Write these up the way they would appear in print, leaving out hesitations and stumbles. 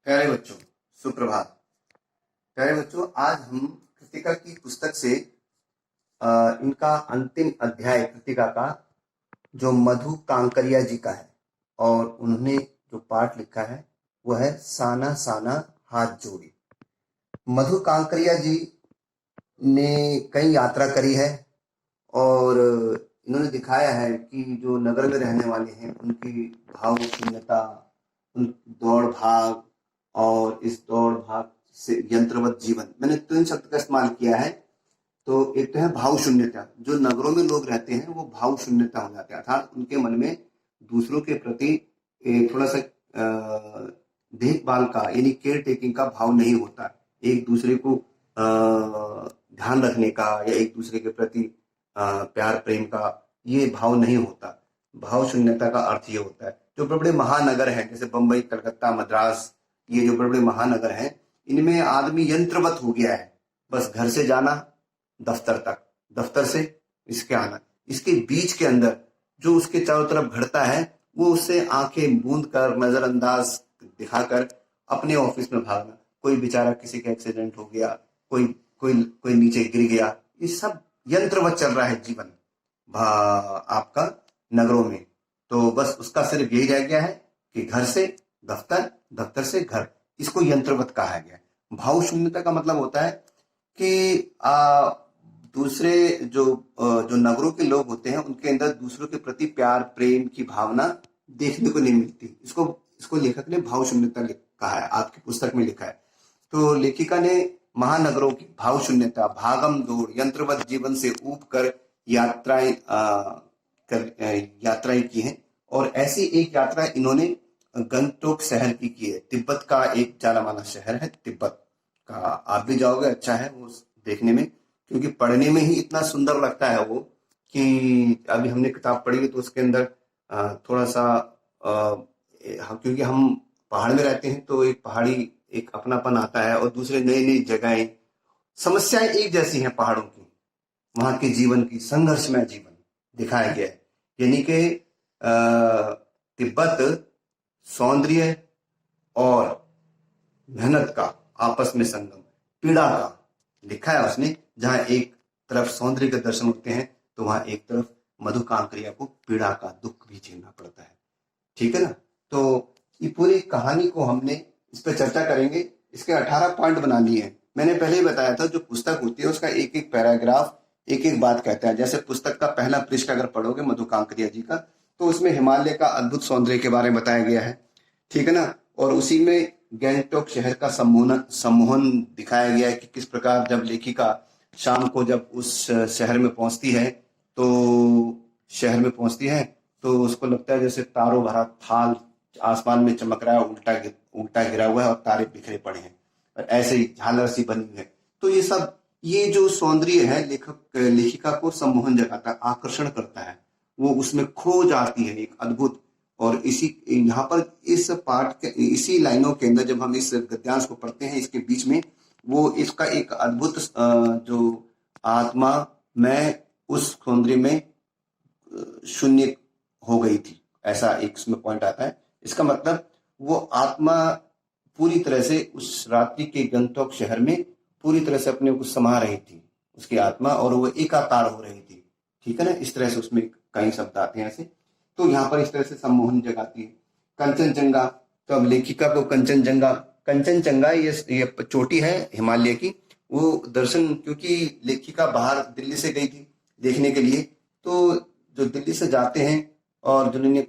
प्यारे बच्चों, सुप्रभात। प्यारे बच्चों, आज हम कृतिका की पुस्तक से इनका अंतिम अध्याय कृतिका का जो मधु कांकरिया जी का है और उन्होंने जो पाठ लिखा है वह है साना साना हाथ जोड़ी। मधु कांकरिया जी ने कई यात्रा करी है और इन्होंने दिखाया है कि जो नगर में रहने वाले हैं उनकी भाव शून्यता, उन दौड़ भाग और इस दौड़ भाग से यंत्रवत जीवन, मैंने तीन शब्द का इस्तेमाल किया है। तो एक तो है भाव शून्यता, जो नगरों में लोग रहते हैं वो भाव शून्यता हो जाते हैं, अर्थात उनके मन में दूसरों के प्रति थोड़ा सा देखभाल का यानी केयर टेकिंग का भाव नहीं होता। एक दूसरे को ध्यान रखने का या एक दूसरे के प्रति प्यार प्रेम का ये भाव नहीं होता। भाव शून्यता का अर्थ ये होता है जो बड़े बड़े महानगर हैं जैसे बंबई, कलकत्ता, मद्रास, ये जो बड़े बड़े महानगर हैं इनमें आदमी यंत्रवत हो गया है। बस घर से जाना दफ्तर तक, दफ्तर से इसके आना, इसके बीच के अंदर जो उसके चारों तरफ घटता है वो उससे आंखें मूंद कर, नजरअंदाज दिखाकर अपने ऑफिस में भागना। कोई बेचारा किसी का एक्सीडेंट हो गया, कोई कोई कोई नीचे गिर गया, ये सब यंत्रवत चल रहा है जीवन आपका नगरों में। तो बस उसका सिर्फ यही रह गया है कि घर से दफ्तर, दफ्तर से घर, इसको यंत्रवत कहा गया। भाव शून्यता का मतलब होता है कि दूसरे जो नगरों के लोग होते हैं उनके अंदर दूसरों के प्रति प्यार प्रेम की भावना देखने को नहीं मिलती। इसको इसको लेखक ने भाव शून्यता कहा है, आपकी पुस्तक में लिखा है। तो लेखिका ने महानगरों की भाव शून्यता, भागम दौड़, यंत्रवत जीवन से ऊब कर यात्राएं की हैं। और ऐसी एक यात्रा इन्होंने गंगटोक शहर की है। तिब्बत का एक जाना माना शहर है तिब्बत का, आप भी जाओगे, अच्छा है वो देखने में, क्योंकि पढ़ने में ही इतना सुंदर लगता है वो कि अभी हमने किताब पढ़ी तो उसके अंदर थोड़ा सा क्योंकि हम पहाड़ में रहते हैं तो एक पहाड़ी एक अपनापन आता है और दूसरे नई नई जगहें, समस्याएं एक जैसी हैं पहाड़ों की, वहां के जीवन की संघर्षमय जीवन दिखाया गया है। यानी कि तिब्बत सौंदर्य और मेहनत का आपस में संगम, पीड़ा का लिखा है उसने। जहां एक तरफ सौंदर्य के दर्शन होते हैं तो वहां एक तरफ मधु कांकरिया को पीड़ा का दुख भी झेलना पड़ता है। ठीक है ना। तो ये पूरी कहानी को हमने इस पर चर्चा करेंगे। इसके 18 पॉइंट बना लिए हैं। मैंने पहले ही बताया था जो पुस्तक होती है उसका एक एक पैराग्राफ एक एक बात कहता है। जैसे पुस्तक का पहला पृष्ठ अगर पढ़ोगे मधु कांकरिया जी का, तो उसमें हिमालय का अद्भुत सौंदर्य के बारे में बताया गया है। ठीक है ना। और उसी में गैंगटॉक शहर का सम्मोहन दिखाया गया है कि किस प्रकार जब लेखिका शाम को जब उस शहर में पहुंचती है तो उसको लगता है जैसे तारों भरा थाल आसमान में चमक रहा है, उल्टा गिरा हुआ है और तारे बिखरे पड़े हैं और ऐसे ही झालर सी बनी हुई है। तो ये जो सौंदर्य है लेखिका को सम्मोहन जगाता है, आकर्षण करता है, वो उसमें खो जाती है एक अद्भुत। और यहाँ पर इस पाठ के इसी लाइनों के अंदर जब हम इस गद्यांश को पढ़ते हैं इसके बीच में वो इसका एक अद्भुत जो आत्मा मैं उस सौंदर्य में शून्य हो गई थी, ऐसा एक इसमें पॉइंट आता है। इसका मतलब वो आत्मा पूरी तरह से उस रात्रि के गंगटोक शहर में पूरी तरह से अपने को समा रही थी उसकी आत्मा, और वो एकाकार हो रही थी। ठीक है ना। इस तरह से उसमें कई शब्द आते हैं ऐसे। तो यहाँ पर इस तरह से सम्मोहन जगाती है। कंचनजंगा, तो अब लेखिका को कंचनजंगा ये चोटी है हिमालय की, वो दर्शन, क्योंकि लेखिका बाहर दिल्ली से गई थी देखने के लिए, तो जो दिल्ली से जाते हैं और जिन्होंने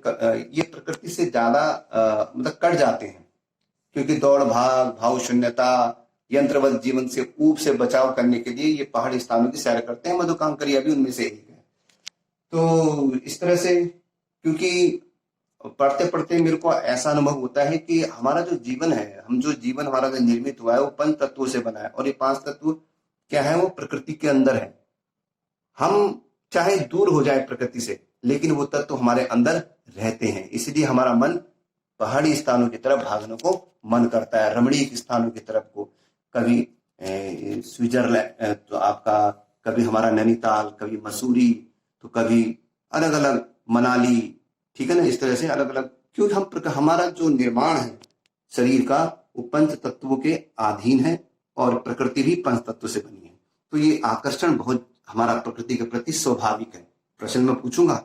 ये प्रकृति से ज्यादा मतलब कट जाते हैं, क्योंकि दौड़ भाग, भाव शून्यता, यंत्रवत जीवन से ऊब से बचाव करने के लिए ये पहाड़ी स्थानों की सैर करते हैं। मधु कांकरिया भी उनमें से एक है। तो इस तरह से, क्योंकि पढ़ते पढ़ते मेरे को ऐसा अनुभव होता है कि हमारा जो जीवन है, जीवन हमारा जो निर्मित हुआ है वो 5 तत्वों से बना है, और ये 5 तत्व क्या है, वो प्रकृति के अंदर है। हम चाहे दूर हो जाए प्रकृति से, लेकिन वो तत्व हमारे अंदर रहते हैं। इसलिए हमारा मन पहाड़ी स्थानों की तरफ भागने को मन करता है, रमणीक स्थानों की तरफ को। कभी स्विट्जरलैंड, तो आपका कभी हमारा नैनीताल, कभी मसूरी, तो कभी अलग अलग मनाली। ठीक है ना। इस तरह से अलग अलग, क्योंकि हमारा जो निर्माण है शरीर का वो पंच तत्वों के अधीन है और प्रकृति भी पंच तत्व से बनी है। तो ये आकर्षण बहुत हमारा प्रकृति के प्रति स्वाभाविक है। प्रश्न में पूछूंगा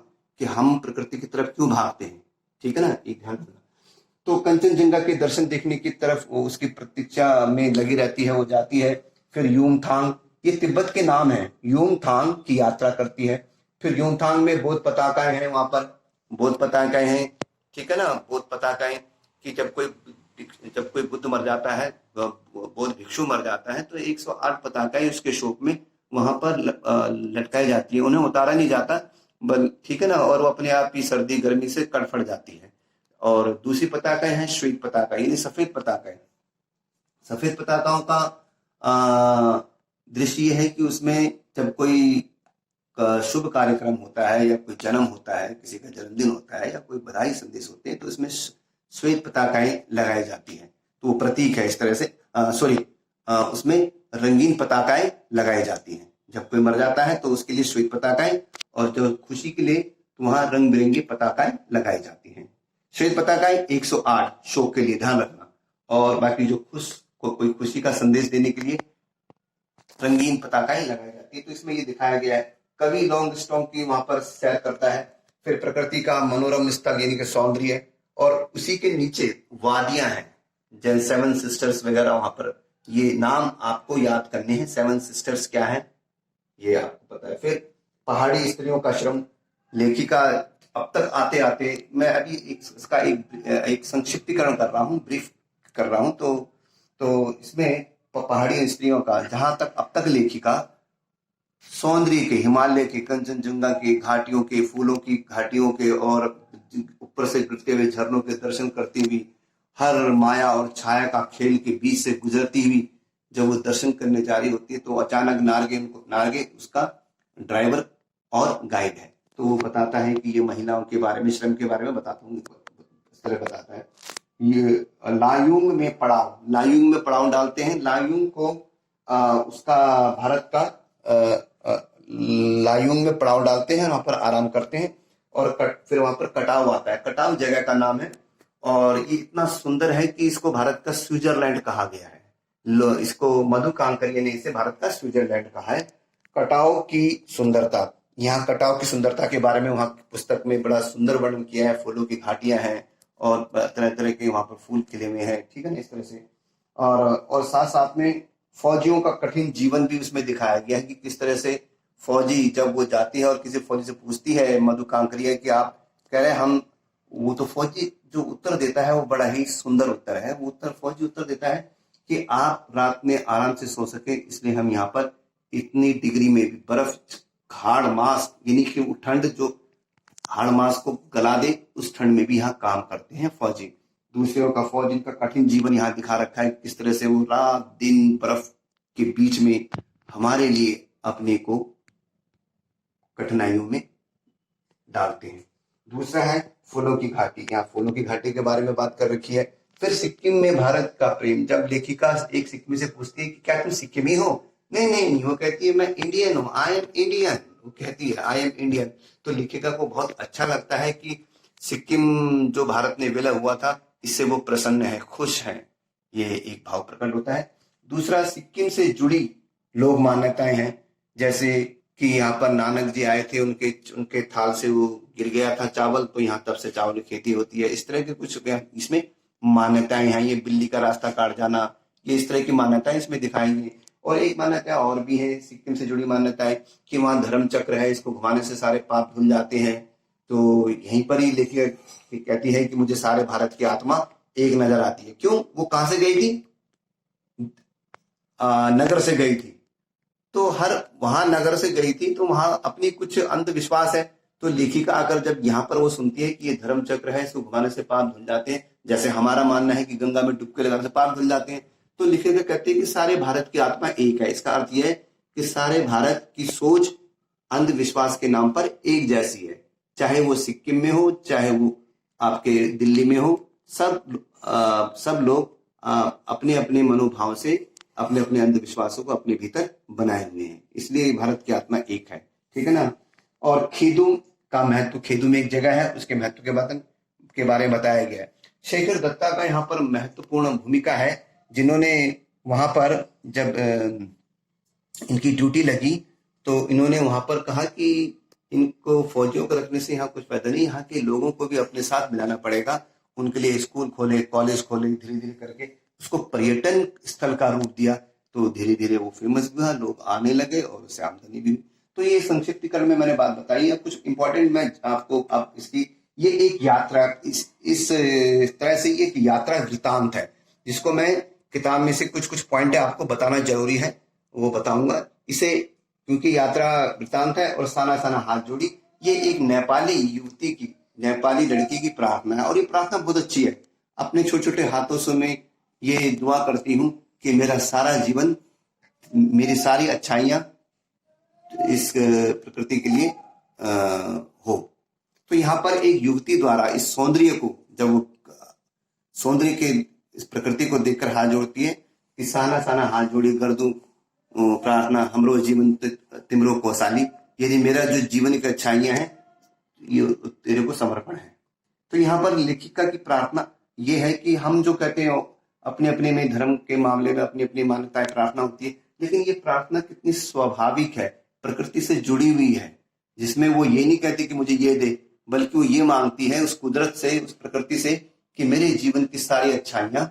कि हम प्रकृति की तरफ क्यों भागते हैं, ठीक है ना, एक ध्यान रखना। तो कंचनजंगा के दर्शन देखने की तरफ वो उसकी प्रतीक्षा में लगी रहती है, वो जाती है। फिर यूमथांग, ये तिब्बत के नाम है, यूमथांग की यात्रा करती है। फिर यूमथांग में बौद्ध पताकाएं हैं, वहां पर बौद्ध पताकाएं हैं, ठीक है ना, बौद्ध पताकाएं कि जब कोई बुद्ध मर जाता है, बौद्ध भिक्षु मर जाता है, तो 108 पताकाएं उसके शोक में वहां पर लटकाई जाती है, उन्हें उतारा नहीं जाता, ठीक है ना, और वो अपने आप ही सर्दी गर्मी से कड़फड़ जाती है। और दूसरी पताकाएं हैं श्वेत पताका, यानी सफेद पताकाएं। सफेद पताकाओं का दृश्य यह है कि उसमें जब कोई शुभ कार्यक्रम होता है या कोई जन्म होता है, किसी का जन्मदिन होता है या कोई बधाई संदेश होते हैं, तो इसमें श्वेत पताकाएं लगाई जाती हैं। तो वो प्रतीक है इस तरह से, उसमें रंगीन पताकाएं लगाई जाती हैं। जब कोई मर जाता है तो उसके लिए श्वेत पताकाएं, और जो खुशी के लिए तो वहां रंग बिरंगी पताकाएं लगाई जाती हैं। श्वेत पताकाएं 108 शोक के लिए, ध्यान रखना, और बाकी जो कोई खुशी का संदेश देने के लिए रंगीन पताकाएं लगाई जाती है। तो इसमें ये दिखाया गया है। कवि लॉन्ग स्टॉन्ग की वहां पर सैर करता है। फिर प्रकृति का मनोरम स्थल यानी कि सौंदर्य, और उसी के नीचे वादियां हैं, जैन 7 सिस्टर्स वगैरह वहां पर, ये नाम आपको याद करने हैं। 7 सिस्टर्स क्या है ये आपको पता है। फिर पहाड़ी स्त्रियों का श्रम, लेखिका अब तक आते आते, मैं अभी इसका एक संक्षिप्तीकरण कर रहा हूँ, ब्रीफ कर रहा हूँ। तो इसमें पहाड़ी स्त्रियों का, जहां तक अब तक लेखिका सौंदर्य के, हिमालय के, कंचनजंगा के घाटियों के, फूलों की घाटियों के और ऊपर से गिरते हुए झरनों के दर्शन करती हुई, हर माया और छाया का खेल के बीच से गुजरती हुई जब वो दर्शन करने जा रही होती है, तो अचानक नारगे उसका ड्राइवर और गाइड है। तो वो बताता है कि ये महिलाओं के बारे में, श्रम के बारे में बताता हूँ, इस तरह बताता है। ये लायुंग में पड़ाव डालते हैं। लायुंग को उसका भारत का लायुंग में पड़ाव डालते हैं, वहां पर आराम करते हैं, और फिर वहां पर कटाव आता है। कटाव जगह का नाम है, और ये इतना सुंदर है कि इसको भारत का स्विट्जरलैंड कहा गया है। इसको मधु कांकरिया ने इसे भारत का स्विट्जरलैंड कहा है। कटाव की सुंदरता, यहाँ कटाव की सुंदरता के बारे में वहां की पुस्तक में बड़ा सुंदर वर्णन किया है। फूलों की घाटियां हैं और तरह तरह के वहां पर फूल खिले हुए हैं, ठीक है ना, इस तरह से। और साथ साथ में फौजियों का कठिन जीवन भी उसमें दिखाया गया है कि किस तरह से फौजी जब वो जाती है और किसी फौजी से पूछती है मधु कांकरिया कि आप कह रहे हम, वो तो फौजी जो उत्तर देता है वो बड़ा ही सुंदर उत्तर है। वो फौजी उत्तर देता है कि आप रात में आराम से सो सके, इसलिए हम यहाँ पर इतनी डिग्री में भी बर्फ, हाड़ मास, यानी कि वो ठंड जो हाड़ मास को गला दे, उस ठंड में भी यहाँ काम करते हैं फौजी। दूसरों का फौजी का कठिन जीवन यहाँ दिखा रखा है, किस तरह से वो रात दिन बर्फ के बीच में हमारे लिए अपने को कठिनाइयों में डालते हैं। दूसरा है फूलों की घाटी। यहाँ फूलों की घाटी के बारे में बात कर रखी है। फिर सिक्किम में भारत का प्रेम। जब लेखिका एक सिक्किमी से पूछती है कि क्या तुम सिक्किमी हो, नहीं, वो कहती है मैं इंडियन हूँ, आई एम इंडियन। वो कहती है आई एम इंडियन। तो लेखिका को बहुत अच्छा लगता है कि सिक्किम जो भारत ने विलय हुआ था, इससे वो प्रसन्न है, खुश है, ये एक भाव प्रकट होता है। दूसरा, सिक्किम से जुड़ी लोक मान्यताएं हैं, जैसे कि यहाँ पर नानक जी आए थे, उनके थाल से वो गिर गया था चावल, तो यहाँ तब से चावल की खेती होती है। इस तरह के कुछ इसमें मान्यताएं हैं। ये बिल्ली का रास्ता काट जाना, ये इस तरह की मान्यताएं इसमें दिखाई गई। और एक मान्यता और भी है सिक्किम से जुड़ी मान्यताएं कि वहां धर्म चक्र है, इसको घुमाने से सारे पाप धुल जाते हैं। तो यहीं पर ही लेखिका कहती है कि मुझे सारे भारत की आत्मा एक नजर आती है। क्यों? वो कहां से गई थी? नगर से गई थी। तो वहां नगर से गई थी, तो वहां अपनी कुछ अंधविश्वास है। तो लेखिका अगर जब यहाँ पर वो सुनती है कि ये धर्म चक्र है, इसको घुमाने से पाप धुल जाते हैं, जैसे हमारा मानना है कि गंगा में डुबकी लगाने से पाप धुल जाते हैं, तो लेखिका कहते हैं कि सारे भारत की आत्मा एक है। इसका अर्थ यह है कि सारे भारत की सोच अंधविश्वास के नाम पर एक जैसी है, चाहे वो सिक्किम में हो, चाहे वो आपके दिल्ली में हो। सब लोग अपने अपने मनोभाव से अपने अपने अंधविश्वासों को अपने भीतर बनाए हुए हैं, इसलिए भारत की आत्मा एक है, ठीक है ना। और खेदू का महत्व, खेदू में एक जगह है, उसके महत्व के बारे में बताया गया है। शेखर दत्ता का यहाँ पर महत्वपूर्ण भूमिका है। जिन्होंने वहां पर जब इनकी ड्यूटी लगी तो इन्होंने वहां पर कहा कि इनको फौजियों को रखने से यहाँ कुछ फायदा नहीं, यहाँ के लोगों को भी अपने साथ मिलाना पड़ेगा। उनके लिए स्कूल खोले, कॉलेज खोले, धीरे धीरे करके उसको पर्यटन स्थल का रूप दिया। तो धीरे धीरे वो फेमस भी हुआ, लोग आने लगे और उससे आमदनी भी हुई। तो ये संक्षिप्तीकरण में मैंने बात बताई है। कुछ इंपॉर्टेंट मैं आपको अब इसकी ये एक यात्रा इस तरह से एक यात्रा वृतांत है, जिसको मैं किताब में से कुछ कुछ पॉइंट आपको बताना जरूरी है, वो बताऊंगा इसे, क्योंकि यात्रा वृतांत है। और साना साना हाथ जोड़ी, ये एक नेपाली युवती की, नेपाली लड़की की प्रार्थना है, और ये प्रार्थना बहुत अच्छी है। अपने छोटे छोटे हाथों से मैं ये दुआ करती हूँ कि मेरा सारा जीवन, मेरी सारी अच्छाइयां इस प्रकृति के लिए हो। तो यहाँ पर एक युवती द्वारा इस सौंदर्य को, जब वो सौंदर्य के इस प्रकृति को देखकर हाथ जोड़ती है कि साना साना हाथ जोड़ी कर दूं प्रार्थना हमरो जीवन तिमरो कौशाली, यदि मेरा जो जीवन की अच्छाइयां हैं ये तेरे को समर्पण है। तो यहाँ पर लेखिका की प्रार्थना ये है कि हम जो कहते हैं अपने अपने में धर्म के मामले में अपनी अपनी मान्यताएं प्रार्थना होती है, लेकिन ये प्रार्थना कितनी स्वाभाविक है, प्रकृति से जुड़ी हुई है, जिसमें वो ये नहीं कहती कि मुझे ये दे, बल्कि वो ये मांगती है उस कुदरत से, उस प्रकृति से कि मेरे जीवन की सारी अच्छाइयां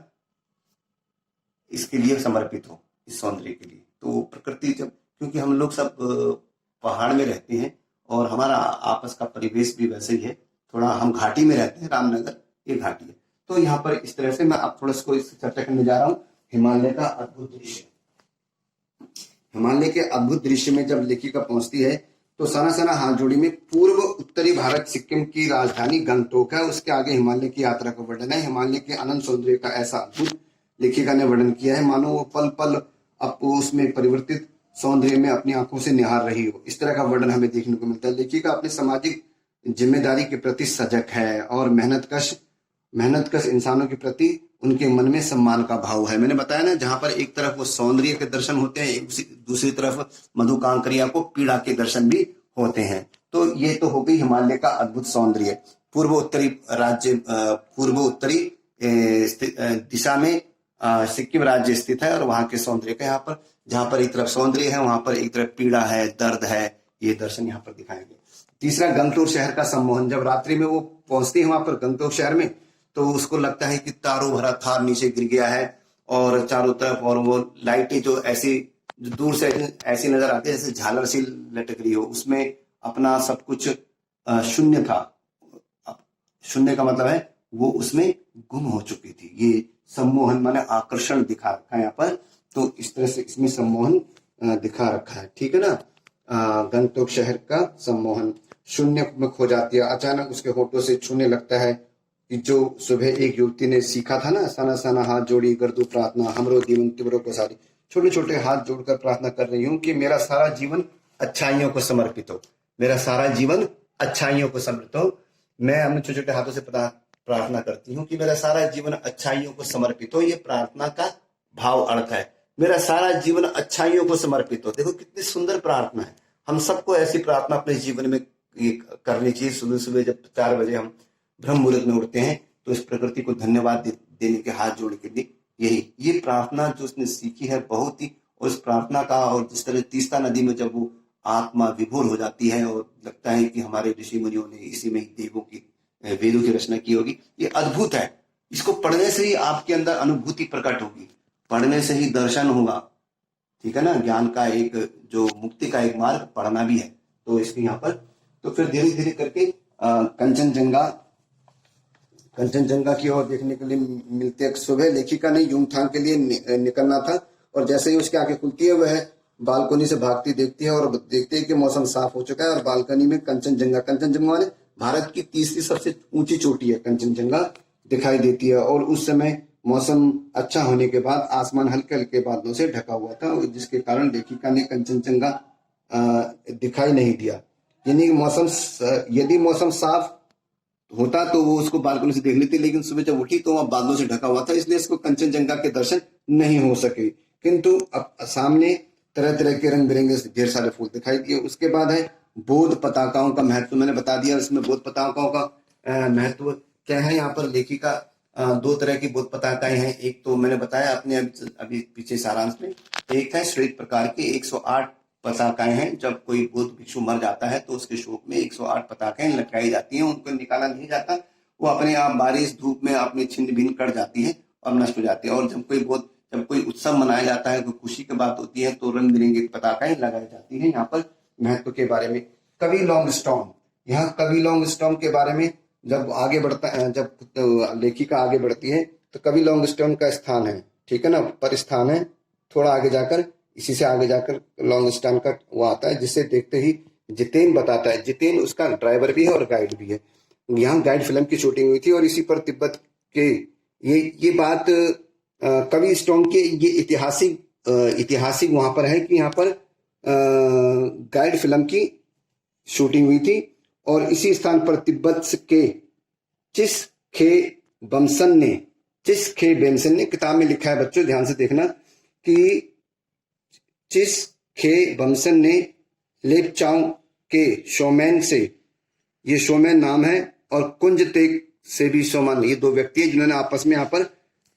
इसके लिए समर्पित हो, इस सौंदर्य के लिए। तो प्रकृति जब, क्योंकि हम लोग सब पहाड़ में रहते हैं और हमारा आपस का परिवेश भी वैसे ही है, थोड़ा हम घाटी में रहते हैं, रामनगर ये घाटी है। तो यहाँ पर इस तरह से मैं अब थोड़ा इसको इस चर्चा करने जा रहा हूँ। हिमालय का अद्भुत दृश्य। हिमालय के अद्भुत दृश्य में जब लेखिका पहुंचती है तो साना साना हाथ जोड़ी में पूर्व उत्तरी भारत सिक्किम की राजधानी गंगटोक है, उसके आगे हिमालय की यात्रा का वर्णन है। हिमालय के अनंत सौंदर्य का ऐसा अद्भुत लेखिका ने वर्णन किया है मानो वो पल पल अब उसमें परिवर्तित सौंदर्य में अपनी आंखों से निहार रही हो। इस तरह का वर्णन हमें देखने को मिलता है। लेखिका अपने सामाजिक जिम्मेदारी के प्रति सजग है और मेहनतकश इंसानों के प्रति उनके मन में सम्मान का भाव है। मैंने बताया ना, जहां पर एक तरफ वो सौंदर्य के दर्शन होते हैं, दूसरी तरफ मधु कांकरिया को पीड़ा के दर्शन भी होते हैं। तो ये तो हो गई हिमालय का अद्भुत सौंदर्य। पूर्व उत्तरी दिशा में सिक्किम राज्य स्थित है और वहां के सौंदर्य का यहाँ पर, जहां पर एक तरफ सौंदर्य है वहां पर एक तरफ पीड़ा है, दर्द है, ये दर्शन यहाँ पर दिखाएंगे। तीसरा, गंगटोक शहर का सम्मोहन। जब रात्रि में वो पहुंचती है वहां पर गंगटोक शहर में, तो उसको लगता है कि तारों भरा थार नीचे गिर गया है और चारों तरफ, और वो लाइटें जो ऐसी जो दूर से ऐसी नजर आती है जैसे झालर सी लटक रही हो, उसमें अपना सब कुछ शून्य था। शून्य का मतलब है वो उसमें गुम हो चुकी थी। ये सम्मोहन माने आकर्षण दिखा रखा है यहाँ पर। तो इस तरह से इसमें सम्मोहन दिखा रखा है, ठीक है ना। गंगटोक शहर का सम्मोहन। शून्य में खो जाती है, अचानक उसके होठों से छूने लगता है कि जो सुबह एक युवती ने सीखा था ना, साना साना हाथ जोड़ी कर दू प्रार्थना हमरो जीवन तिमरो को सारी। छोटे छोटे हाथ जोड़कर प्रार्थना कर रही हूँ कि मेरा सारा जीवन अच्छाइयों को समर्पित हो, मेरा सारा जीवन अच्छाइयों को समर्पित हो। मैं अपने छोटे छोटे हाथों से प्रार्थना करती हूँ कि मेरा सारा जीवन अच्छाइयों को समर्पित हो। ये प्रार्थना का भाव अर्थ है, मेरा सारा जीवन अच्छाइयों को समर्पित हो। देखो कितनी सुंदर प्रार्थना है। हम सबको ऐसी प्रार्थना अपने जीवन में करनी चाहिए। सुबह सुबह जब 4 बजे हम ब्रह्म मुहूर्त में उठते हैं तो इस प्रकृति को धन्यवाद देने के हाथ जोड़ के लिए यही ये प्रार्थना जो उसने सीखी है बहुत ही। और इस प्रार्थना का, और जिस तरह तीस्ता नदी में जब वो आत्मा विभोर हो जाती है और लगता है कि हमारे ऋषि मुनियों ने इसी में ही देवों की वेदों की रचना की होगी, ये अद्भुत है। इसको पढ़ने से ही आपके अंदर अनुभूति प्रकट होगी, पढ़ने से ही दर्शन होगा, ठीक है ना। ज्ञान का एक जो मुक्ति का एक मार्ग पढ़ना भी है। तो इसके यहाँ पर तो फिर धीरे धीरे करके कंचनजंगा की ओर देखने के लिए मिलते। सुबह लेखिका ने युमथांग के लिए निकलना था और जैसे ही उसकी आंखें खुलती है वह बालकनी से भागती देखती है और देखते है कि मौसम साफ हो चुका है और बालकनी में कंचनजंगा ने भारत की तीसरी सबसे ऊंची चोटी है कंचनजंगा दिखाई देती है। और उस समय मौसम अच्छा होने के बाद आसमान हल्के हल्के बादलों से ढका हुआ था, जिसके कारण लेखिका ने कंचनजंगा दिखाई नहीं दिया। यानी यदि मौसम साफ होता तो वो उसको बालकनी से देख लेती, लेकिन सुबह जब उठी तो वह बादलों से ढका हुआ था, इसलिए इसको कंचनजंगा के दर्शन नहीं हो सके। किंतु अब सामने तरह तरह के रंग बिरंगे ढेर सारे फूल दिखाई दिए। उसके बाद है बौद्ध पताकाओं का महत्व, मैंने बता दिया। इसमें बौद्ध पताकाओं का महत्व क्या है। यहाँ पर लेखिका दो तरह की बोध पताकाएं हैं। एक तो मैंने बताया अपने अभी पीछे सारांश में, एक है श्वेत प्रकार की 108 पताकाएं हैं। जब कोई बौद्ध भिक्षु मर जाता है तो उसके शोक में 108 पताकाएं लटकाई जाती हैं, उनको निकाला नहीं जाता, वो अपने आप बारिश धूप में अपने छिन्न भिन्न कर जाती है और नष्ट हो जाती है। और जब कोई उत्सव मनाया जाता है, कोई खुशी की बात होती है, तो रंग बिरंगी पताकाएं लगाई जाती हैं। यहाँ पर महत्व के बारे में कवि लॉन्गस्टॉर्म, यहाँ कवि लॉन्गस्टॉर्म के बारे में जब आगे बढ़ता है, जब लेखिका आगे बढ़ती है तो कवि लॉन्गस्टॉर्म का स्थान है, ठीक है ना, पर स्थान है, थोड़ा आगे जाकर, इसी से आगे जाकर लॉन्गस्टॉर्म का वो आता है, जिसे देखते ही जितेन बताता है। जितेन उसका ड्राइवर भी है और गाइड भी है। यहाँ गाइड फिल्म की शूटिंग हुई थी और इसी पर तिब्बत के ये बात कवि स्टॉर्म के ये ऐतिहासिक वहां पर है कि यहाँ पर गाइड फिल्म की शूटिंग हुई थी और इसी स्थान पर तिब्बत के चिस खे बमसन ने किताब में लिखा है, बच्चों ध्यान से देखना, कि चिस खे बमसन ने लेपचाओ के शोमैन से, ये शोमैन नाम है, और कुंज तेग से भी शोमैन, ये दो व्यक्ति हैं जिन्होंने आपस में यहाँ पर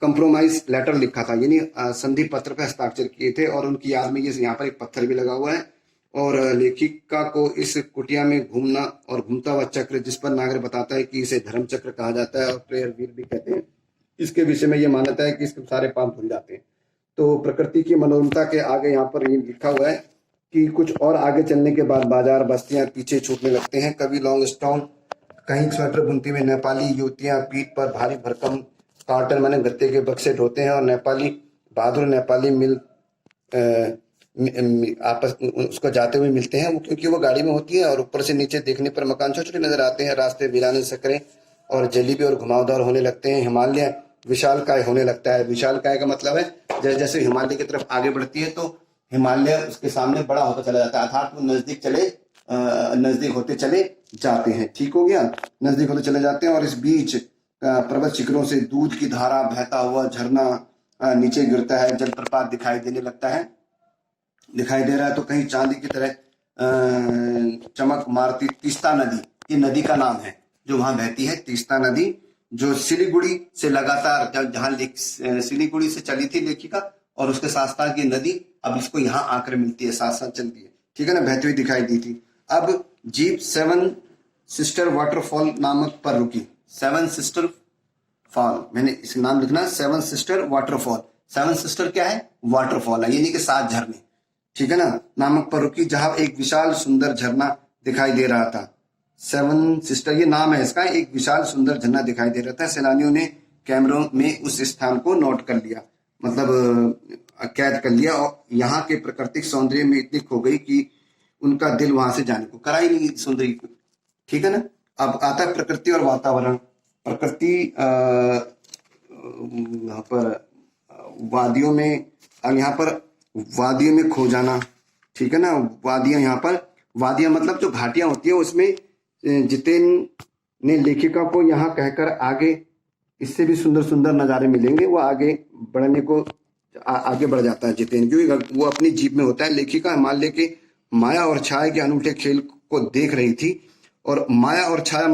कंप्रोमाइज लेटर लिखा था, यानी संधि पत्र पर हस्ताक्षर किए थे। और उनकी याद में ये यहाँ पर एक पत्थर भी लगा हुआ है। और लेखिका को इस कुटिया में घूमना और घूमता हुआ चक्र, जिस पर नागर बताता है कि इसे धर्म चक्र कहा जाता है और प्रेयर व्हील भी कहते हैं, इसके विषय में ये मान्यता है कि इसके सारे पाप धुल जाते हैं। तो प्रकृति की मनोरमता के आगे यहाँ पर ये लिखा हुआ है कि कुछ और आगे चलने के बाद बाजार बस्तियां पीछे छूटने लगते हैं। कवि लॉन्गस्टॉर्म कहीं स्वेटर बुनती में नेपाली युवतियां पीठ पर भारी भरकम कार्टन माने गत्ते के बक्से ढोते हैं और बहादुर नेपाली आपस उसको जाते हुए मिलते हैं, वो क्योंकि वो गाड़ी में होती है और ऊपर से नीचे देखने पर मकान छोटे छोटे नजर आते हैं। रास्ते वीराने सकरे और जलेबी और घुमावदार होने लगते हैं। हिमालय विशालकाय होने लगता है। विशालकाय का मतलब है जैसे जैसे हिमालय की तरफ आगे बढ़ती है तो हिमालय उसके सामने बड़ा होता चला जाता है, अर्थात वो नजदीक होते चले जाते हैं। ठीक हो गया, नजदीक होते चले जाते हैं। और इस बीच पर्वत शिखरों से दूध की धारा बहता हुआ झरना नीचे गिरता है, जलप्रपात दिखाई दे रहा है। तो कहीं चांदी की तरह चमक मारती तीस्ता नदी, ये नदी का नाम है जो वहां बहती है, तीस्ता नदी, जो सिलीगुड़ी से लगातार, जहां सिलीगुड़ी से चली थी लेखिका और उसके साथ साथ ये नदी अब इसको यहाँ आकर मिलती है, साथ साथ चलती है, ठीक है ना, बहती हुई दिखाई दी थी। अब जीप 7 सिस्टर वाटरफॉल नामक पर रुकी। 7 सिस्टर फॉल, मैंने इस नाम लिखना, 7 सिस्टर वाटरफॉल। 7 सिस्टर क्या है? वाटरफॉल है, यानी कि 7 झरने, ठीक है ना, नामक पर रुकी, जहां एक विशाल सुंदर झरना दिखाई दे रहा था। 7 सिस्टर ये नाम है इसका, एक विशाल सुंदर झरना दिखाई दे रहा था। सैलानियों ने कैमरों में उस स्थान को नोट कर लिया, मतलब कैद कर लिया, और यहाँ के प्राकृतिक सौंदर्य में इतनी खो गई कि उनका दिल वहां से जाने को करा ही नहीं सौंदर्य, ठीक है ना। अब आता है प्रकृति और वातावरण। प्रकृति यहाँ पर वादियों में, अब यहाँ पर वादियों में खो जाना, ठीक है ना। वादियां, यहाँ पर वादियां मतलब जो घाटियां होती है, उसमें जितेन ने लेखिका को यहाँ कहकर आगे इससे भी सुंदर सुंदर नज़ारे मिलेंगे, वो आगे बढ़ने को आगे बढ़ जाता है जितेन, क्योंकि वो अपनी जीप में होता है। लेखिका हिमालय के माया और छाया के अनूठे खेल को देख रही थी। और माया और छाया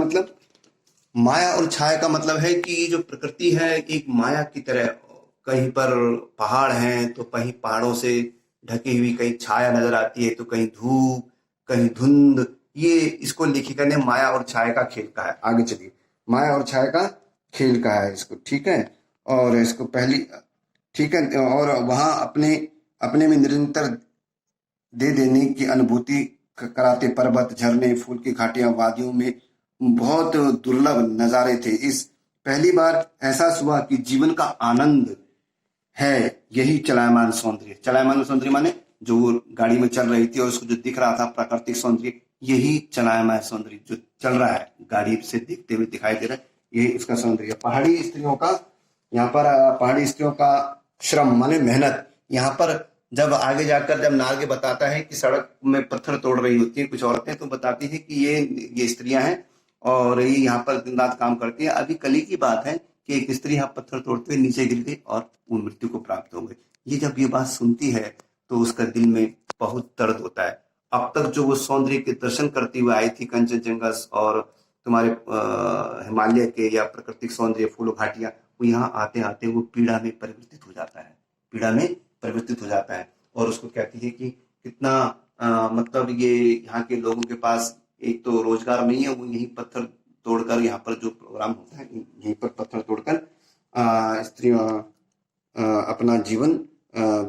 का मतलब है कि जो प्रकृति है एक माया की तरह, कहीं पर पहाड़ हैं तो कहीं पहाड़ों से ढकी हुई कहीं छाया नजर आती है, तो कहीं धूप कहीं धुंध, ये इसको लेखिका ने माया और छाया का खेल कहा है। आगे चलिए, माया और छाया का खेल कहा है इसको, ठीक है। और इसको पहली, ठीक है, और वहां अपने में निरंतर दे देने की अनुभूति कराते पर्वत, झरने, फूल की घाटियां, वादियों में बहुत दुर्लभ नजारे थे। इस पहली बार एहसास हुआ कि जीवन का आनंद है यही चलायमान सौंदर्य। चलायमान सौंदर्य माने जो गाड़ी में चल रही थी और उसको जो दिख रहा था प्राकृतिक सौंदर्य, यही चलायमान सौंदर्य जो चल रहा है, गाड़ी से देखते हुए दिखाई दे रहा है, यही इसका सौंदर्य। पहाड़ी स्त्रियों का, यहाँ पर पहाड़ी स्त्रियों का श्रम माने मेहनत। यहाँ पर जब आगे जाकर जब नागे बताता है कि सड़क में पत्थर तोड़ रही होती है कुछ औरतें, तो बताती है कि ये स्त्रियां हैं और ये यहाँ पर दिन रात काम करती है। अभी कल ही की बात है कि एक स्त्री यहाँ पत्थर तोड़ते हुए नीचे गिर गई और वो मृत्यु को प्राप्त हो गई। ये जब ये बात सुनती है तो उसका दिल में बहुत दर्द होता है। अब तक जो वो सौंदर्य के दर्शन करती हुई आई थी, कंचनजंगा और तुम्हारे हिमालय के या प्राकृतिक सौंदर्य, फूल घाटियां, वो यहाँ आते आते वो पीड़ा में परिवर्तित हो जाता है, पीड़ा में परिवर्तित हो जाता है। और उसको कहती है कि कितना मतलब ये यहाँ के लोगों के पास एक तो रोजगार नहीं है, वो यहीं पत्थर तोड़कर, यहाँ पर जो प्रोग्राम होता है यहीं पर पत्थर तोड़कर स्त्रियां अपना जीवन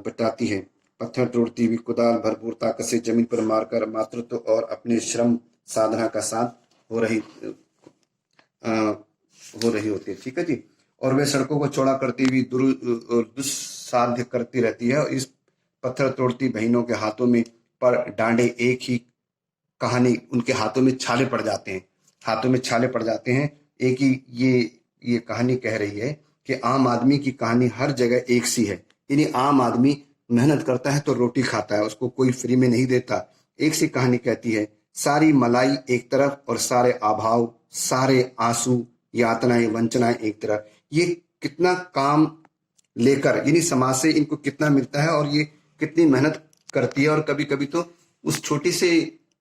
बिताती है। पत्थर तोड़ती हुई कुदाल भरपूर ताकत से जमीन पर मारकर मातृत्व और अपने श्रम साधना का साथ हो रही होती है। ठीक है जी। और वे सड़कों को चौड़ा करती हुई दुस्साध्य करती रहती है। और इस पत्थर तोड़ती बहनों के हाथों में पर डांडे एक ही कहानी, उनके हाथों में छाले पड़ जाते हैं, हाथों में छाले पड़ जाते हैं। एक ही ये कहानी कह रही है कि आम आदमी की कहानी हर जगह एक सी है। यानी आम आदमी मेहनत करता है तो रोटी खाता है, उसको कोई फ्री में नहीं देता। एक सी कहानी कहती है, सारी मलाई एक तरफ और सारे अभाव, सारे आंसू, यातनाएं, वंचनाएं एक तरफ। ये कितना काम लेकर, यानी समाज से इनको कितना मिलता है और ये कितनी मेहनत करती है। और कभी कभी तो उस छोटी से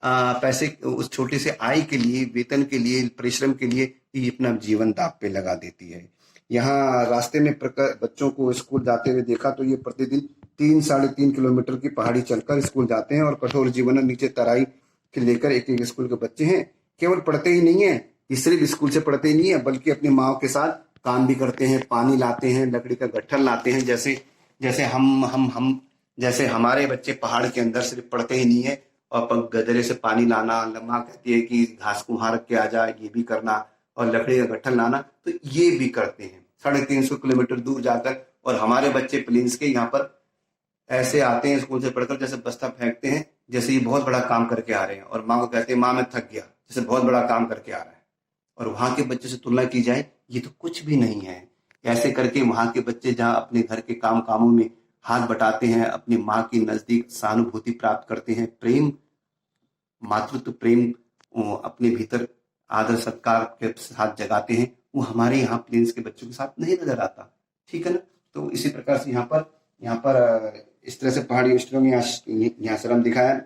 पैसे, उस छोटे से आय के लिए, वेतन के लिए, परिश्रम के लिए ये अपना जीवन दांव पे लगा देती है। यहाँ रास्ते में बच्चों को स्कूल जाते हुए देखा तो ये प्रतिदिन 3-3.5 किलोमीटर की पहाड़ी चलकर स्कूल जाते हैं। और कठोर जीवन नीचे तराई के लेकर एक एक स्कूल के बच्चे हैं। केवल पढ़ते ही नहीं है, ये सिर्फ स्कूल से पढ़ते ही नहीं है, बल्कि अपनी माओ के साथ काम भी करते हैं, पानी लाते हैं, लकड़ी का गट्ठर लाते हैं। जैसे जैसे हम जैसे हमारे बच्चे पहाड़ के अंदर सिर्फ पढ़ते ही नहीं है और गदरे से पानी लाना, माँ कहती है कि घास को वहां रख के आ जा, ये भी करना, और लकड़ी का गट्ठर लाना, तो ये भी करते हैं 350 किलोमीटर दूर जाकर। और हमारे बच्चे प्लेन्स के यहाँ पर ऐसे आते हैं स्कूल से पढ़कर, जैसे बस्ता फेंकते हैं, जैसे ये बहुत बड़ा काम करके आ रहे हैं। और माँ को कहते हैं, माँ मैं थक गया, जैसे बहुत बड़ा काम करके आ रहा है। और वहां के बच्चे से तुलना की जाए, ये तो कुछ भी नहीं है। ऐसे करके वहां के बच्चे जहाँ अपने घर के कामों में हाथ बटाते हैं, अपनी माँ की नजदीक सहानुभूति प्राप्त करते हैं, प्रेम, मातृत्व प्रेम अपने भीतर आदर सत्कार के साथ जगाते हैं, वो हमारे यहाँ प्लेन्स के बच्चों के साथ नहीं नजर आता। ठीक है ना। तो इसी प्रकार से यहाँ पर इस तरह से पहाड़ी मिस्त्रियों में यहाँ श्रम दिखाया।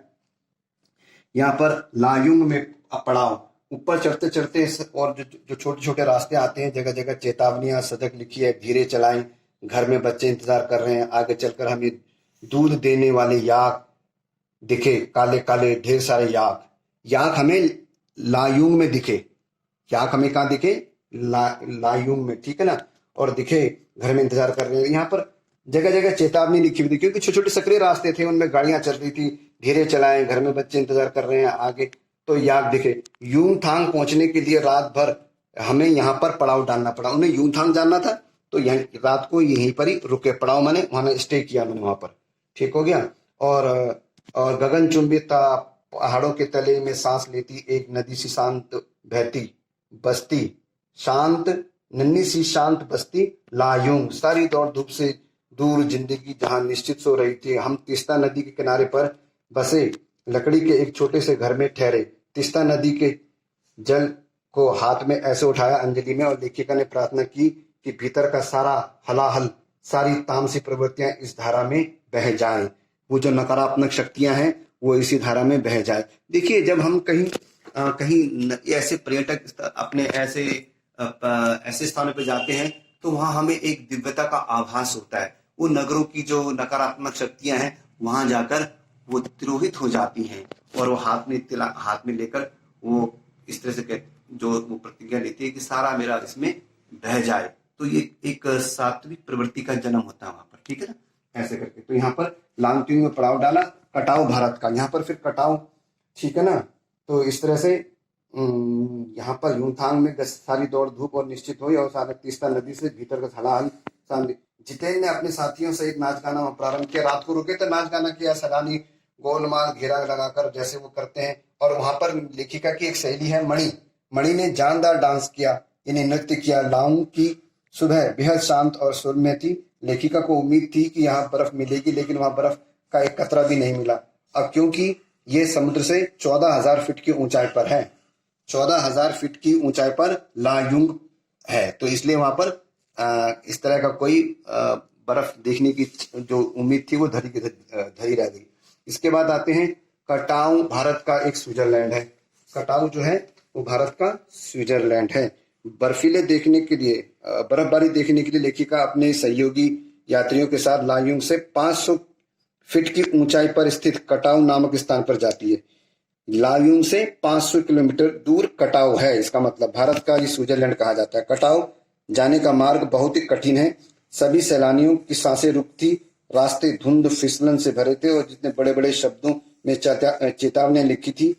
यहाँ पर लायुंग में पड़ाव, ऊपर चढ़ते चढ़ते और जो छोटे छोटे रास्ते आते हैं, जगह जगह चेतावनियां सजग लिखी है, धीरे चलाएं, घर में बच्चे इंतजार कर रहे हैं, आगे चलकर हमें दूध देने वाले याक दिखे, काले काले ढेर सारे याक हमें लायुंग में दिखे। याक हमें कहाँ दिखे? लायुंग में। ठीक है ना। और दिखे, घर में इंतजार कर रहे हैं। यहाँ पर जगह जगह चेतावनी लिखी हुई थी, क्योंकि छोटे छोटे सकरे रास्ते थे, उनमें गाड़ियां चल रही थी, धीरे चलाएं, घर में बच्चे इंतजार कर रहे हैं, आगे तो याक दिखे। यूंगथांग पहुंचने के लिए रात भर हमें यहाँ पर पड़ाव डालना पड़ा। उन्हें यूंगथांग जाना था तो रात को यहीं पर ही रुके, पड़ाव मैंने वहां स्टे किया, मैंने वहां पर। ठीक हो गया। और गगनचुंबित पहाड़ों के तले में सांस लेती एक नदी सी शांत बहती बस्ती, शांत नन्ही सी शांत बस्ती लायुंग। सारी दौड़ धूप से दूर जिंदगी जहां निश्चित सो रही थी। हम तीस्ता नदी के किनारे पर बसे लकड़ी के एक छोटे से घर में ठहरे। तीस्ता नदी के जल को हाथ में ऐसे उठाया अंजलि में, और लेखिका ने प्रार्थना की कि भीतर का सारा हलाहल, सारी तामसी प्रवृत्तियां इस धारा में बह जाएं। वो जो नकारात्मक शक्तियां हैं वो इसी धारा में बह जाए। देखिए, जब हम कहीं ऐसे पर्यटक अपने ऐसे स्थानों पे जाते हैं तो वहां हमें एक दिव्यता का आभास होता है। वो नगरों की जो नकारात्मक शक्तियां हैं वहां जाकर वो तिरोहित हो जाती हैं, और वो हाथ में लेकर वो इस तरह से जो वो प्रतिज्ञा लेती है कि सारा मेरा इसमें बह जाए। तो ये एक सात्विक प्रवृत्ति का जन्म होता है वहां पर। ठीक है ना। ऐसे करके तो यहाँ पर लांगत्युंग में पड़ाव डाला, कटाव भारत का, यहाँ पर फिर कटाव। ठीक है ना। तो इस तरह से यहाँ पर यूंगथांग में सारी दौड़ धूप और निश्चित हुई, और सारे तीस्ता नदी से भीतर का हलाहल। जितेंद्र ने अपने साथियों सहित नाच गाना प्रारंभ किया। रात को रुके तो नाच गाना किया, सलानी गोलमाल घेरा लगाकर जैसे वो करते हैं। और वहां पर लेखिका की एक सहेली है मणि ने जानदार डांस किया, इन्हें नृत्य किया। लाऊं की सुबह बेहद शांत और सुरम्य थी। लेखिका को उम्मीद थी कि यहाँ बर्फ मिलेगी, लेकिन वहां बर्फ का एक कतरा भी नहीं मिला। अब क्योंकि ये समुद्र से 14,000 फीट की ऊंचाई पर है, 14,000 फीट की ऊंचाई पर लायुंग है, तो इसलिए वहां पर इस तरह का कोई बर्फ देखने की जो उम्मीद थी वो धरी रह गई। इसके बाद आते हैं कटाऊ, भारत का एक स्विट्जरलैंड है। कटाऊ जो है वो भारत का स्विट्जरलैंड है। बर्फीले देखने के लिए बर्फबारी देखने के लिए लेखिका अपने सहयोगी यात्रियों के साथ लायुंग से 500 फीट की ऊंचाई पर स्थित कटाव नामक स्थान पर जाती है। लायुंग से 500 किलोमीटर दूर कटाव है, इसका मतलब भारत का ये स्विट्जरलैंड कहा जाता है। कटाव जाने का मार्ग बहुत ही कठिन है, सभी सैलानियों की सांसें रुकती, रास्ते धुंध फिसलन से भरे थे और जितने बड़े बड़े शब्दों में चेतावनियां लिखी थी,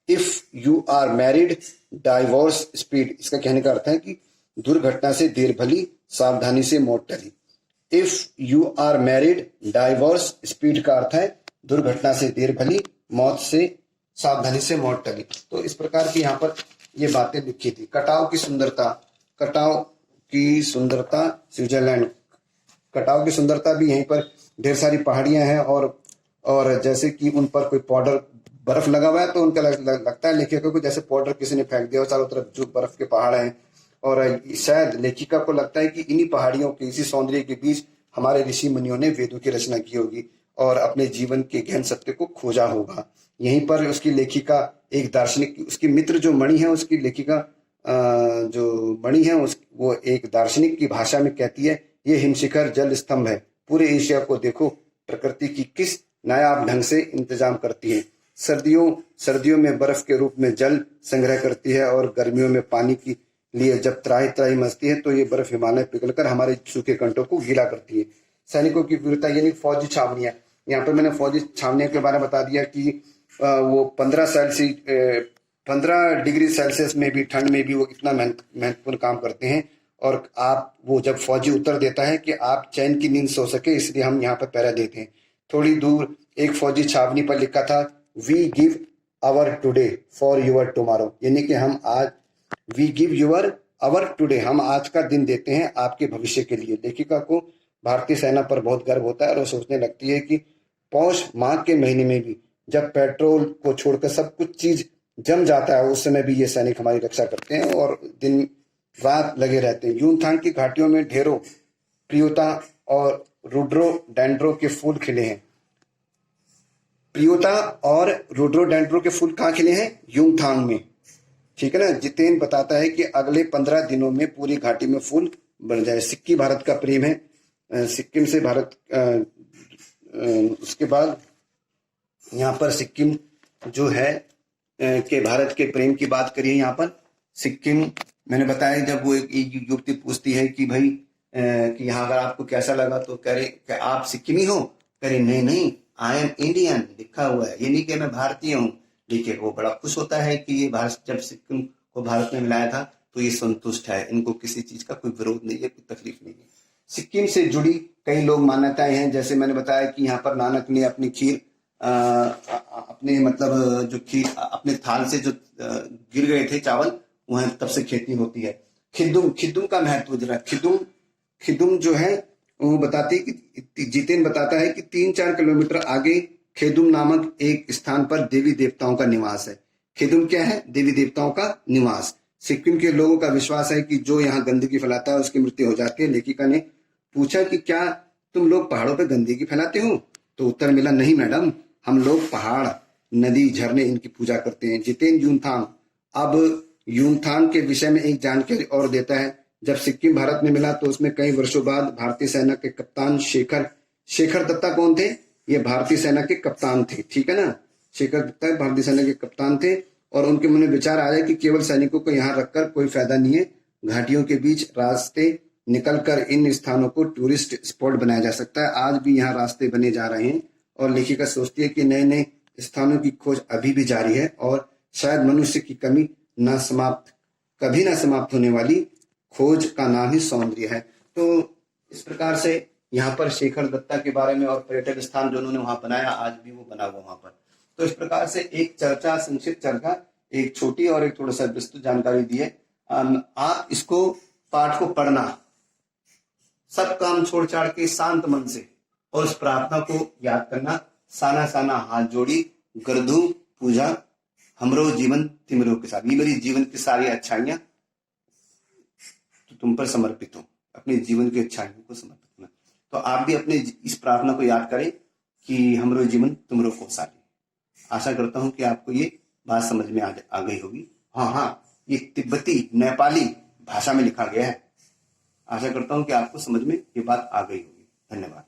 if you are married divorce speed, इसका कहने का अर्थ है कि दुर्घटना से देर भली सावधानी से मौत टली। If you are married divorce speed का अर्थ है दुर्घटना से देर भली, मौत से सावधानी से मौत टली। तो इस प्रकार की यहाँ पर ये बातें लिखी थी। कटाव की सुंदरता, कटाव की सुंदरता स्विट्जरलैंड, कटाव की सुंदरता भी यहीं पर ढेर सारी पहाड़ियां हैं और जैसे कि उन पर कोई पाउडर बर्फ लगा हुआ है तो उनका लगता है लेखिका को जैसे पाउडर किसी ने फेंक दिया और चारों तरफ जो बर्फ के पहाड़ हैं। और शायद लेखिका को लगता है कि इन्हीं पहाड़ियों के इसी सौंदर्य के बीच हमारे ऋषि मुनियों ने वेदों की रचना की होगी और अपने जीवन के गहन सत्य को खोजा होगा। यहीं पर उसकी लेखिका एक दार्शनिक, उसकी मित्र जो मणि है, उसकी लेखिका जो मणि है वो एक दार्शनिक की भाषा में कहती है, ये हिमशिखर जल स्तंभ है, पूरे एशिया को देखो, प्रकृति की किस नायाब ढंग से इंतजाम करती है। सर्दियों में बर्फ के रूप में जल संग्रह करती है और गर्मियों में पानी की लिए जब त्राही त्राही मचती है तो ये बर्फ हिमालय पिघलकर हमारे सूखे कंठों को गीला करती है। सैनिकों की वीरता यानी फौजी छावनियां, यहाँ पर मैंने फौजी छावनियों के बारे में बता दिया कि वो 15 डिग्री सेल्सियस में भी, ठंड में भी वो इतना महत्वपूर्ण काम करते हैं। और आप वो जब फौजी उत्तर देता है कि आप चैन की नींद सो सके इसलिए हम यहाँ पर पहरा देते हैं। थोड़ी दूर एक फौजी छावनी पर लिखा था, we give our today for your tomorrow, यानी कि हम आज, we give your our today, हम आज का दिन देते हैं आपके भविष्य के लिए। लेखिका को भारतीय सेना पर बहुत गर्व होता है और वो सोचने लगती है कि पौष माह के महीने में भी जब पेट्रोल को छोड़कर सब कुछ चीज जम जाता है उस समय भी ये सैनिक हमारी रक्षा करते हैं और दिन रात लगे रहते हैं। यूनथांग की घाटियों में ढेरों प्रियोता और रोड्रोडेंड्रो के फूल खिले हैं। प्रियोता और रोड्रोडेंड्रो के फूल कहाँ खिले हैं? यूनथांग में, ठीक है ना। जितेन बताता है कि अगले 15 दिनों में पूरी घाटी में फूल बन जाए। सिक्किम भारत का प्रेम है, सिक्किम से भारत उसके बाद यहाँ पर सिक्किम जो है के भारत के प्रेम की बात करिए। यहाँ पर सिक्किम, मैंने बताया जब वो एक युवती पूछती है कि भाई कि यहाँ अगर आपको कैसा लगा तो कह रहे कि आप सिक्किमी हो, कह रहे नहीं नहीं आई एम इंडियन, लिखा हुआ है, ये नहीं कि मैं भारतीय हूँ। देखिए वो बड़ा खुश होता है कि ये भारत, जब सिक्किम को भारत में मिलाया था तो ये संतुष्ट है, इनको किसी चीज का कोई विरोध नहीं है, कोई तकलीफ नहीं है। सिक्किम से जुड़ी कई लोग मान्यताएं हैं, जैसे मैंने बताया कि यहाँ पर नानक ने अपनी खीर अपने मतलब जो खीर अपने थाल से जो गिर गए थे चावल, वहां तब से खेती होती है। खिदुम का महत्व जरा, खिदुम जो है वो बताती है कि जितेन बताता है कि 3-4 किलोमीटर आगे खेदुम नामक एक स्थान पर देवी देवताओं का निवास है। खेदुम क्या है? देवी देवताओं का निवास। सिक्किम के लोगों का विश्वास है कि जो यहाँ गंदगी फैलाता है उसकी मृत्यु हो जाती है। लेखिका ने पूछा कि क्या तुम लोग पहाड़ों पर गंदगी फैलाते हो? तो उत्तर मिला, नहीं मैडम, हम लोग पहाड़, नदी, झरने इनकी पूजा करते हैं। जितेन यूनथांग अब यूनथांग के विषय में एक जानकारी और देता है। जब सिक्किम भारत में मिला तो उसमें कई वर्षों बाद भारतीय सेना के कप्तान शेखर दत्ता कौन थे? ये भारतीय सेना के कप्तान थे, ठीक है ना। शेखर दत्ता भारतीय सेना के कप्तान थे और उनके मन में विचार आया कि केवल सैनिकों को यहाँ रखकर कोई फायदा नहीं है, घाटियों के बीच रास्ते निकलकर इन स्थानों को टूरिस्ट स्पॉट बनाया जा सकता है। आज भी यहाँ रास्ते बने जा रहे हैं और लेखिका सोचती है कि नए नए स्थानों की खोज अभी भी जारी है और शायद मनुष्य की कमी कभी ना समाप्त होने वाली खोज का नाम ही सौंदर्य है। तो इस प्रकार से यहाँ पर शेखर दत्ता के बारे में और पर्यटक स्थान जो उन्होंने वहां बनाया आज भी वो बना हुआ वहां पर। तो इस प्रकार से एक चर्चा, संक्षिप्त चर्चा, एक छोटी और एक थोड़ा सा विस्तृत जानकारी दी है। आप इसको पाठ को पढ़ना, सब काम छोड़ छाड़ के शांत मन से और उस प्रार्थना को याद करना, साना साना हाथ जोड़ी गर्दू पूजा हमरो जीवन तिमरो के साथ, ये मेरी जीवन की सारी अच्छाइयां तो तुम पर समर्पित हो, अपने जीवन की अच्छाइयों को समर्पित होना। तो आप भी अपने इस प्रार्थना को याद करें कि हमरो जीवन तुमरो को सारी। आशा करता हूं कि आपको ये बात समझ में आ गई होगी। हाँ, ये तिब्बती, नेपाली भाषा में लिखा गया है। आशा करता हूं कि आपको समझ में ये बात आ गई होगी। धन्यवाद।